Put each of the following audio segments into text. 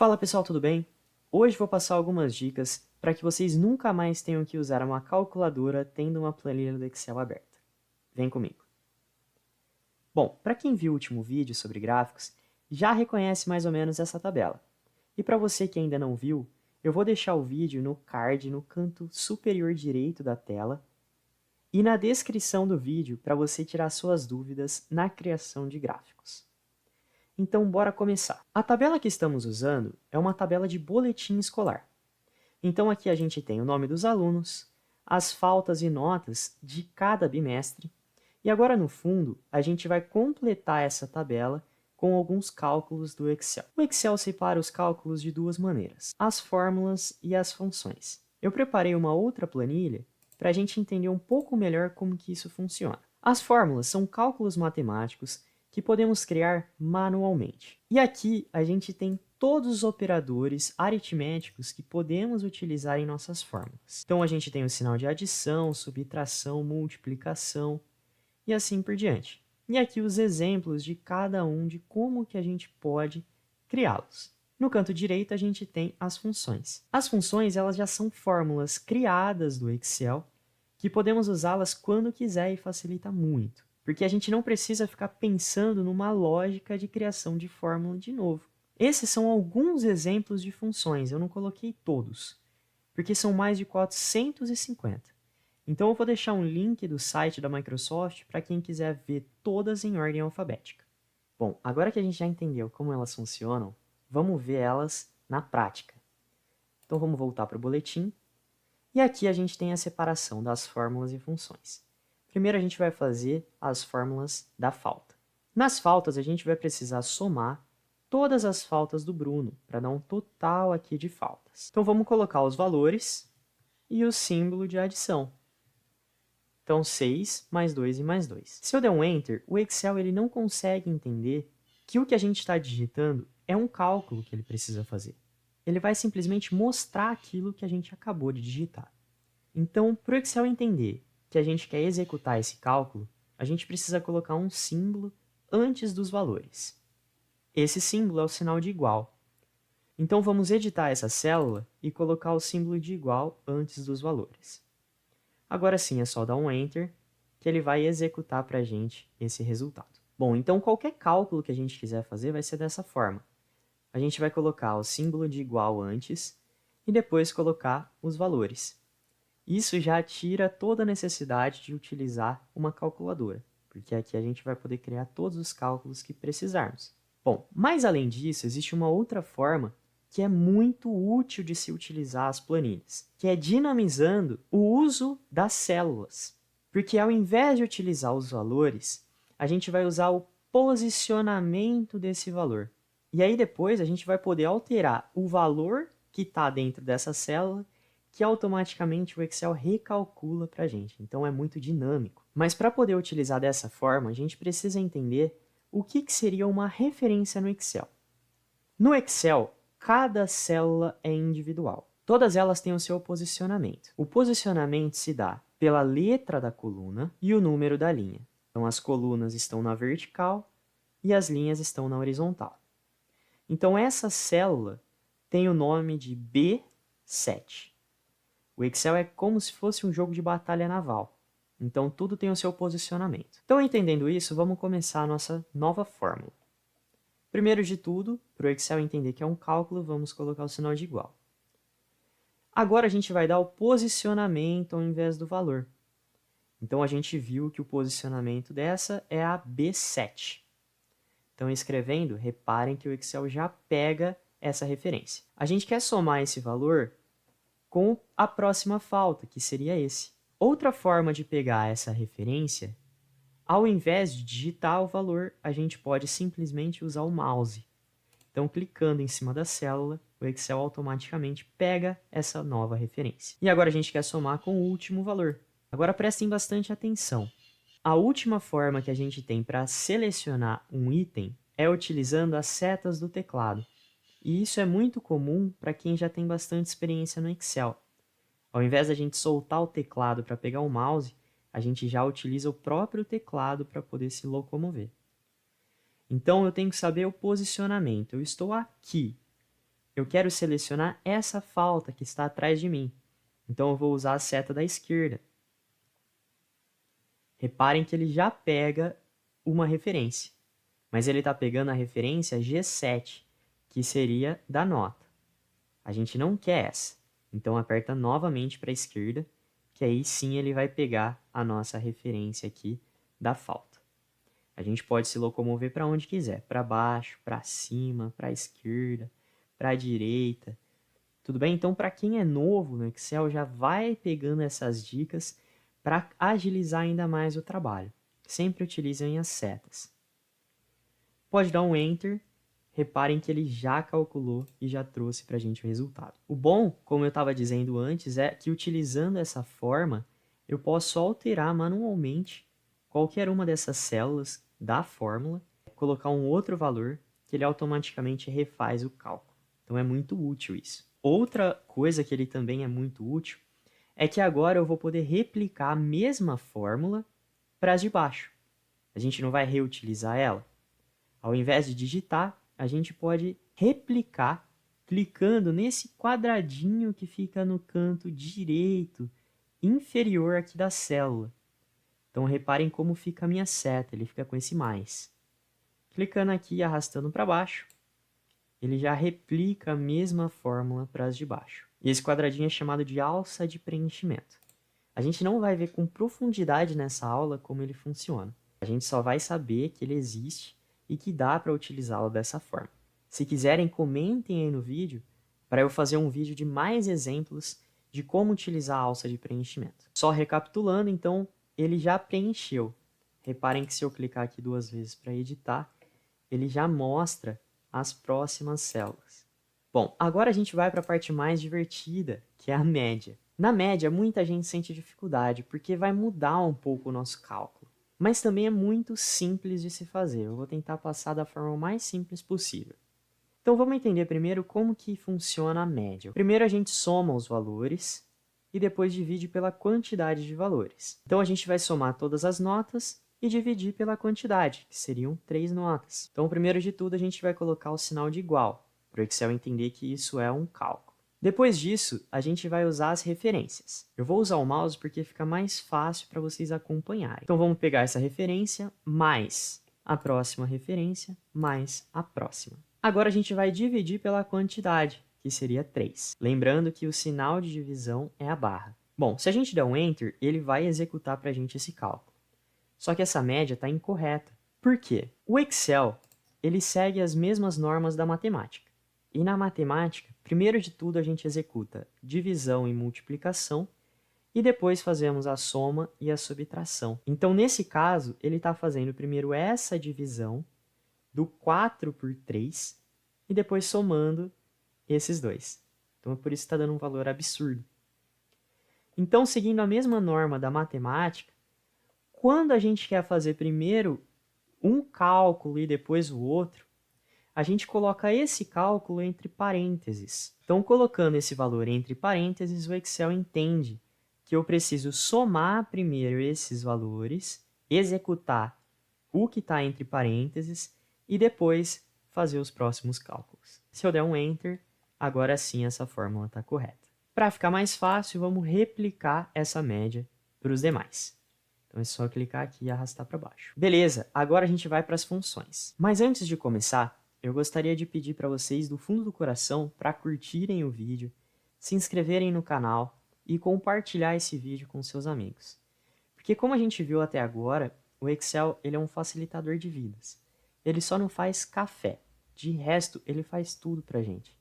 Fala pessoal, tudo bem? Hoje vou passar algumas dicas para que vocês nunca mais tenham que usar uma calculadora tendo uma planilha do Excel aberta. Vem comigo. Bom, para quem viu o último vídeo sobre gráficos, já reconhece mais ou menos essa tabela. E para você que ainda não viu, eu vou deixar o vídeo no card no canto superior direito da tela e na descrição do vídeo para você tirar suas dúvidas na criação de gráficos. Então, bora começar. A tabela que estamos usando é uma tabela de boletim escolar. Então, aqui a gente tem o nome dos alunos, as faltas e notas de cada bimestre, e agora no fundo a gente vai completar essa tabela com alguns cálculos do Excel. O Excel separa os cálculos de duas maneiras, as fórmulas e as funções. Eu preparei uma outra planilha para a gente entender um pouco melhor como que isso funciona. As fórmulas são cálculos matemáticos que podemos criar manualmente. E aqui a gente tem todos os operadores aritméticos que podemos utilizar em nossas fórmulas. Então a gente tem o sinal de adição, subtração, multiplicação e assim por diante. E aqui os exemplos de cada um de como que a gente pode criá-los. No canto direito a gente tem as funções. As funções elas já são fórmulas criadas do Excel que podemos usá-las quando quiser e facilita muito. Porque a gente não precisa ficar pensando numa lógica de criação de fórmula de novo. Esses são alguns exemplos de funções, eu não coloquei todos, porque são mais de 450. Então eu vou deixar um link do site da Microsoft para quem quiser ver todas em ordem alfabética. Bom, agora que a gente já entendeu como elas funcionam, vamos ver elas na prática. Então vamos voltar para o boletim. E aqui a gente tem a separação das fórmulas e funções. Primeiro a gente vai fazer as fórmulas da falta. Nas faltas a gente vai precisar somar todas as faltas do Bruno, para dar um total aqui de faltas. Então vamos colocar os valores e o símbolo de adição. Então 6 mais 2 e mais 2. Se eu der um Enter, o Excel ele não consegue entender que o que a gente está digitando é um cálculo que ele precisa fazer. Ele vai simplesmente mostrar aquilo que a gente acabou de digitar. Então, para o Excel entender que a gente quer executar esse cálculo, a gente precisa colocar um símbolo antes dos valores. Esse símbolo é o sinal de igual. Então, vamos editar essa célula e colocar o símbolo de igual antes dos valores. Agora sim, é só dar um Enter, que ele vai executar para a gente esse resultado. Bom, então qualquer cálculo que a gente quiser fazer vai ser dessa forma. A gente vai colocar o símbolo de igual antes e depois colocar os valores. Isso já tira toda a necessidade de utilizar uma calculadora, porque aqui a gente vai poder criar todos os cálculos que precisarmos. Bom, mas além disso, existe uma outra forma que é muito útil de se utilizar as planilhas, que é dinamizando o uso das células. Porque ao invés de utilizar os valores, a gente vai usar o posicionamento desse valor. E aí depois a gente vai poder alterar o valor que está dentro dessa célula que automaticamente o Excel recalcula para a gente. Então é muito dinâmico. Mas para poder utilizar dessa forma, a gente precisa entender o que seria uma referência no Excel. No Excel, cada célula é individual. Todas elas têm o seu posicionamento. O posicionamento se dá pela letra da coluna e o número da linha. Então as colunas estão na vertical e as linhas estão na horizontal. Então essa célula tem o nome de B7. O Excel é como se fosse um jogo de batalha naval. Então, tudo tem o seu posicionamento. Então, entendendo isso, vamos começar a nossa nova fórmula. Primeiro de tudo, para o Excel entender que é um cálculo, vamos colocar o sinal de igual. Agora, a gente vai dar o posicionamento ao invés do valor. Então, a gente viu que o posicionamento dessa é a B7. Então, escrevendo, reparem que o Excel já pega essa referência. A gente quer somar esse valor com a próxima falta, que seria esse. Outra forma de pegar essa referência, ao invés de digitar o valor, a gente pode simplesmente usar o mouse. Então, clicando em cima da célula, o Excel automaticamente pega essa nova referência. E agora a gente quer somar com o último valor. Agora prestem bastante atenção. A última forma que a gente tem para selecionar um item é utilizando as setas do teclado. E isso é muito comum para quem já tem bastante experiência no Excel. Ao invés da gente soltar o teclado para pegar o mouse, a gente já utiliza o próprio teclado para poder se locomover. Então, eu tenho que saber o posicionamento. Eu estou aqui. eu quero selecionar essa falta que está atrás de mim. Então, eu vou usar a seta da esquerda. Reparem que ele já pega uma referência, mas ele está pegando a referência G7, que seria da nota. A gente não quer essa, então aperta novamente para a esquerda, que aí sim ele vai pegar a nossa referência aqui da falta. A gente pode se locomover para onde quiser, para baixo, para cima, para a esquerda, para a direita. Tudo bem? Então, para quem é novo no Excel, já vai pegando essas dicas para agilizar ainda mais o trabalho. Sempre utilizem as setas. Pode dar um Enter. Reparem que ele já calculou e já trouxe para a gente o resultado. O bom, como eu estava dizendo antes, é que utilizando essa forma, eu posso alterar manualmente qualquer uma dessas células da fórmula, colocar um outro valor que ele automaticamente refaz o cálculo. Então é muito útil isso. Outra coisa que ele também é muito útil é que agora eu vou poder replicar a mesma fórmula para as de baixo. A gente não vai reutilizar ela. Ao invés de digitar, a gente pode replicar clicando nesse quadradinho que fica no canto direito inferior aqui da célula. Então reparem como fica a minha seta, ele fica com esse mais. Clicando aqui e arrastando para baixo, ele já replica a mesma fórmula para as de baixo. E esse quadradinho é chamado de alça de preenchimento. A gente não vai ver com profundidade nessa aula como ele funciona. A gente só vai saber que ele existe e que dá para utilizá-lo dessa forma. Se quiserem, comentem aí no vídeo para eu fazer um vídeo de mais exemplos de como utilizar a alça de preenchimento. Só recapitulando, então, ele já preencheu. Reparem que se eu clicar aqui 2 vezes para editar, ele já mostra as próximas células. Bom, agora a gente vai para a parte mais divertida, que é a média. Na média, muita gente sente dificuldade, porque vai mudar um pouco o nosso cálculo. Mas também é muito simples de se fazer. Eu vou tentar passar da forma mais simples possível. Então vamos entender primeiro como que funciona a média. Primeiro a gente soma os valores e depois divide pela quantidade de valores. Então a gente vai somar todas as notas e dividir pela quantidade, que seriam 3 notas. Então primeiro de tudo a gente vai colocar o sinal de igual, para o Excel entender que isso é um cálculo. Depois disso, a gente vai usar as referências. Eu vou usar o mouse porque fica mais fácil para vocês acompanharem. Então vamos pegar essa referência mais a próxima referência mais a próxima. Agora a gente vai dividir pela quantidade, que seria 3. Lembrando que o sinal de divisão é a barra. Bom, se a gente der um Enter, ele vai executar para a gente esse cálculo. Só que essa média está incorreta. Por quê? O Excel ele segue as mesmas normas da matemática. E na matemática, primeiro de tudo a gente executa divisão e multiplicação e depois fazemos a soma e a subtração. Então, nesse caso, ele está fazendo primeiro essa divisão do 4 por 3 e depois somando esses dois. Então, por isso está dando um valor absurdo. Então, seguindo a mesma norma da matemática, quando a gente quer fazer primeiro um cálculo e depois o outro, a gente coloca esse cálculo entre parênteses. Então, colocando esse valor entre parênteses, o Excel entende que eu preciso somar primeiro esses valores, executar o que está entre parênteses e depois fazer os próximos cálculos. Se eu der um Enter, agora sim essa fórmula está correta. Para ficar mais fácil, vamos replicar essa média para os demais. Então é só clicar aqui e arrastar para baixo. Beleza, agora a gente vai para as funções. Mas antes de começar, eu gostaria de pedir para vocês do fundo do coração para curtirem o vídeo, se inscreverem no canal e compartilhar esse vídeo com seus amigos. Porque como a gente viu até agora, o Excel ele é um facilitador de vidas. Ele só não faz café. De resto, ele faz tudo pra gente.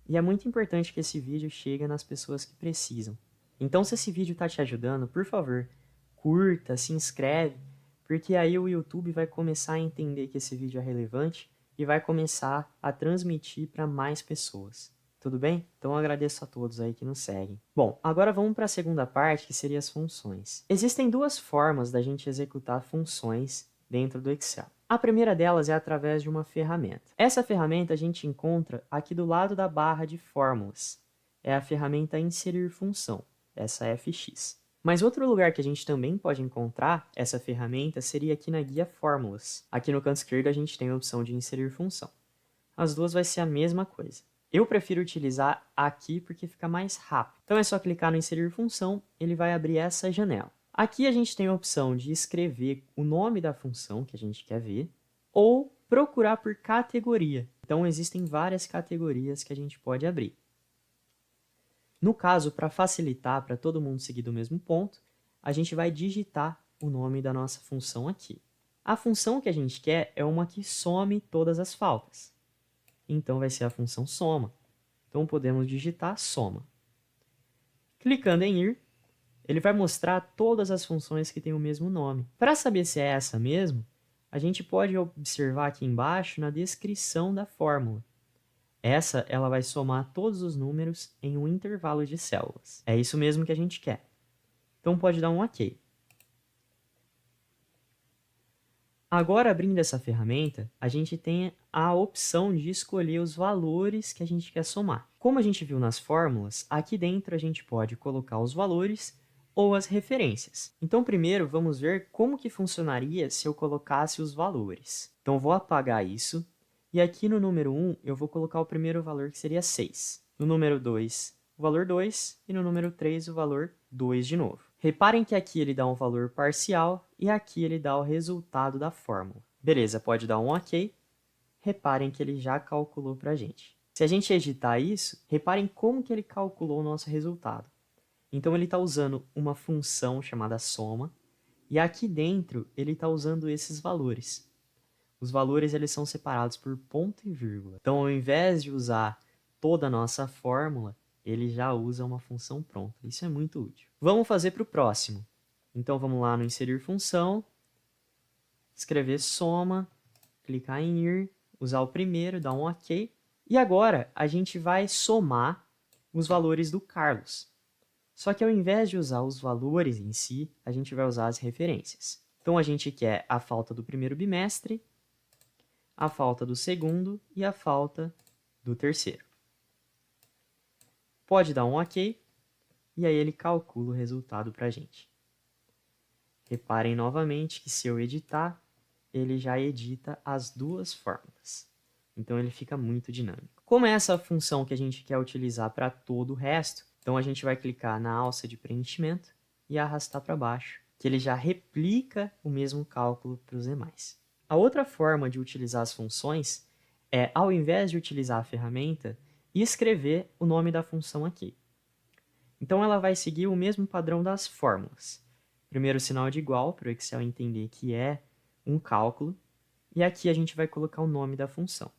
E é muito importante que esse vídeo chegue nas pessoas que precisam. Então, se esse vídeo está te ajudando, por favor, curta, se inscreve, porque aí o YouTube vai começar a entender que esse vídeo é relevante e vai começar a transmitir para mais pessoas. Tudo bem? Então eu agradeço a todos aí que nos seguem. Bom, agora vamos para a segunda parte, que seria as funções. Existem duas formas da gente executar funções dentro do Excel. A primeira delas é através de uma ferramenta. Essa ferramenta a gente encontra aqui do lado da barra de fórmulas. É a ferramenta Inserir Função, essa FX. Mas outro lugar que a gente também pode encontrar essa ferramenta seria aqui na guia Fórmulas. Aqui no canto esquerdo a gente tem a opção de Inserir Função. As duas vai ser a mesma coisa. Eu prefiro utilizar aqui porque fica mais rápido. Então é só clicar no inserir função, ele vai abrir essa janela. Aqui a gente tem a opção de escrever o nome da função que a gente quer ver ou procurar por categoria. Então existem várias categorias que a gente pode abrir. No caso, para facilitar, para todo mundo seguir do mesmo ponto, a gente vai digitar o nome da nossa função aqui. A função que a gente quer é uma que some todas as faltas. Então vai ser a função soma. Então podemos digitar soma. Clicando em ir, ele vai mostrar todas as funções que têm o mesmo nome. Para saber se é essa mesmo, a gente pode observar aqui embaixo na descrição da fórmula. Ela vai somar todos os números em um intervalo de células. É isso mesmo que a gente quer. Então pode dar um OK. Agora, abrindo essa ferramenta, a gente tem a opção de escolher os valores que a gente quer somar. Como a gente viu nas fórmulas, aqui dentro a gente pode colocar os valores ou as referências. Então, primeiro, vamos ver como que funcionaria se eu colocasse os valores. Então, vou apagar isso. E aqui no número 1, eu vou colocar o primeiro valor, que seria 6. No número 2, o valor 2. E no número 3, o valor 2 de novo. Reparem que aqui ele dá um valor parcial e aqui ele dá o resultado da fórmula. Beleza, pode dar um OK. Reparem que ele já calculou para a gente. Se a gente editar isso, reparem como que ele calculou o nosso resultado. Então, ele está usando uma função chamada soma, e aqui dentro ele está usando esses valores. Os valores eles são separados por ponto e vírgula. Então, ao invés de usar toda a nossa fórmula, ele já usa uma função pronta. Isso é muito útil. Vamos fazer para o próximo. Então, vamos lá no inserir função, escrever soma, clicar em ir, usar o primeiro, dar um OK. E agora, a gente vai somar os valores do Carlos. Só que ao invés de usar os valores em si, a gente vai usar as referências. Então, a gente quer a falta do primeiro bimestre, a falta do segundo e a falta do terceiro. Pode dar um OK, e aí ele calcula o resultado para a gente. Reparem novamente que se eu editar, ele já edita as duas fórmulas. Então ele fica muito dinâmico. Como é essa função que a gente quer utilizar para todo o resto, então a gente vai clicar na alça de preenchimento e arrastar para baixo, que ele já replica o mesmo cálculo para os demais. A outra forma de utilizar as funções é, ao invés de utilizar a ferramenta, escrever o nome da função aqui. Então ela vai seguir o mesmo padrão das fórmulas. Primeiro sinal de igual, para o Excel entender que é um cálculo, e aqui a gente vai colocar o nome da função.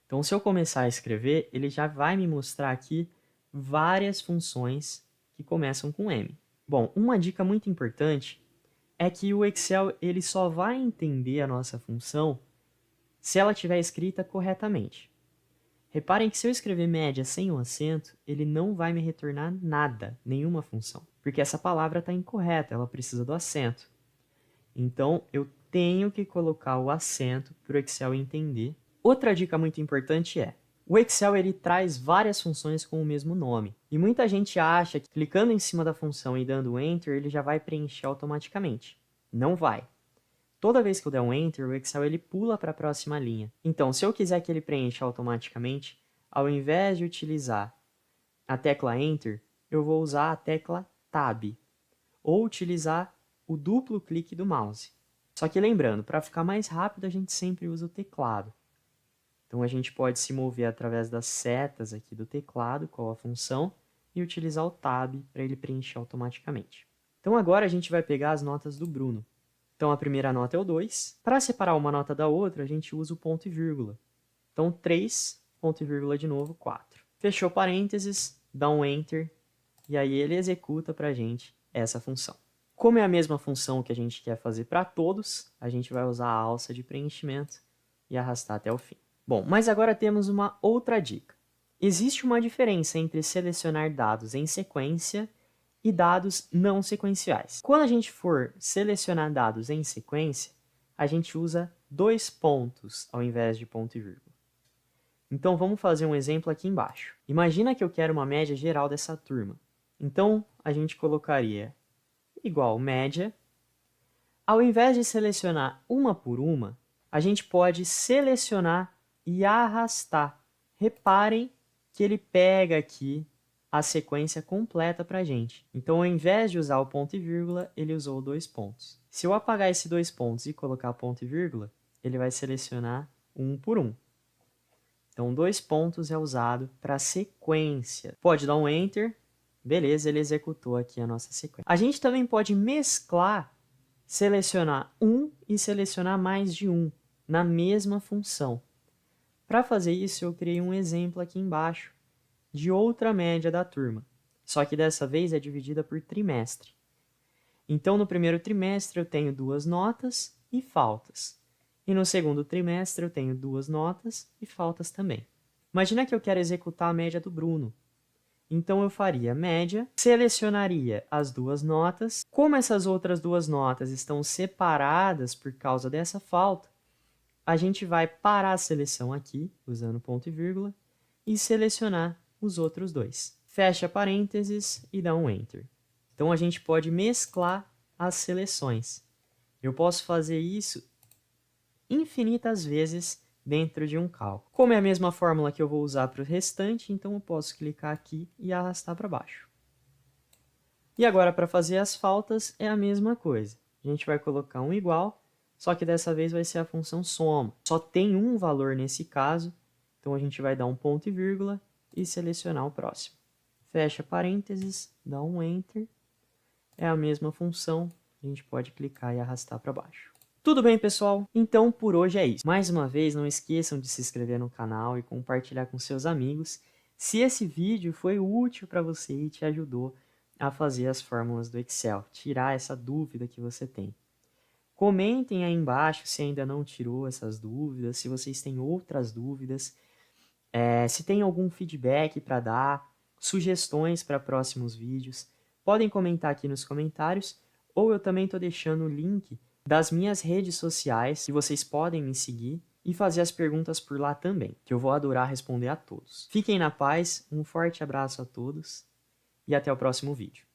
Então, se eu começar a escrever, ele já vai me mostrar aqui várias funções que começam com M. Bom, uma dica muito importante é que o Excel ele só vai entender a nossa função se ela estiver escrita corretamente. Reparem que se eu escrever média sem o acento, ele não vai me retornar nada, nenhuma função, porque essa palavra está incorreta, ela precisa do acento. Então, eu tenho que colocar o acento para o Excel entender. Outra dica muito importante é, o Excel ele traz várias funções com o mesmo nome. E muita gente acha que clicando em cima da função e dando Enter, ele já vai preencher automaticamente. Não vai. Toda vez que eu der um Enter, o Excel ele pula para a próxima linha. Então, se eu quiser que ele preencha automaticamente, ao invés de utilizar a tecla Enter, eu vou usar a tecla Tab. Ou utilizar o duplo clique do mouse. Só que lembrando, para ficar mais rápido, a gente sempre usa o teclado. Então, a gente pode se mover através das setas aqui do teclado, qual a função, e utilizar o Tab para ele preencher automaticamente. Então, agora a gente vai pegar as notas do Bruno. Então, a primeira nota é o 2. Para separar uma nota da outra, a gente usa o ponto e vírgula. Então, 3, ponto e vírgula de novo, 4. Fechou parênteses, dá um Enter, e aí ele executa para a gente essa função. Como é a mesma função que a gente quer fazer para todos, a gente vai usar a alça de preenchimento e arrastar até o fim. Bom, mas agora temos uma outra dica. Existe uma diferença entre selecionar dados em sequência e dados não sequenciais. Quando a gente for selecionar dados em sequência, a gente usa 2 pontos ao invés de ponto e vírgula. Então vamos fazer um exemplo aqui embaixo. Imagina que eu quero uma média geral dessa turma. Então a gente colocaria igual média. Ao invés de selecionar uma por uma, a gente pode selecionar e arrastar Reparem que ele pega aqui a sequência completa para a gente. Então, ao invés de usar o ponto e vírgula, ele usou 2 pontos. Se eu apagar esses 2 pontos e colocar ponto e vírgula, ele vai selecionar um por um. Então, 2 pontos é usado para sequência. Pode dar um Enter. Beleza, ele executou aqui a nossa sequência. A gente também pode mesclar, selecionar um e selecionar mais de um na mesma função. Para fazer isso, eu criei um exemplo aqui embaixo de outra média da turma, só que dessa vez é dividida por trimestre. Então, no primeiro trimestre eu tenho 2 notas e faltas. E no segundo trimestre eu tenho 2 notas e faltas também. Imagina que eu quero executar a média do Bruno. Então, eu faria média, selecionaria as 2 notas. Como essas outras 2 notas estão separadas por causa dessa falta, a gente vai parar a seleção aqui, usando ponto e vírgula, e selecionar os outros 2. Fecha parênteses e dá um Enter. Então, a gente pode mesclar as seleções. Eu posso fazer isso infinitas vezes dentro de um cálculo. Como é a mesma fórmula que eu vou usar para o restante, então eu posso clicar aqui e arrastar para baixo. E agora, para fazer as faltas, é a mesma coisa. A gente vai colocar um igual, só que dessa vez vai ser a função soma. Só tem um valor nesse caso, então a gente vai dar um ponto e vírgula e selecionar o próximo. Fecha parênteses, dá um Enter. É a mesma função, a gente pode clicar e arrastar para baixo. Tudo bem, pessoal? Então, por hoje é isso. Mais uma vez, não esqueçam de se inscrever no canal e compartilhar com seus amigos se esse vídeo foi útil para você e te ajudou a fazer as fórmulas do Excel, tirar essa dúvida que você tem. Comentem aí embaixo se ainda não tirou essas dúvidas, se vocês têm outras dúvidas, se tem algum feedback para dar, sugestões para próximos vídeos, podem comentar aqui nos comentários, ou eu também estou deixando o link das minhas redes sociais, que vocês podem me seguir e fazer as perguntas por lá também, que eu vou adorar responder a todos. Fiquem na paz, um forte abraço a todos e até o próximo vídeo.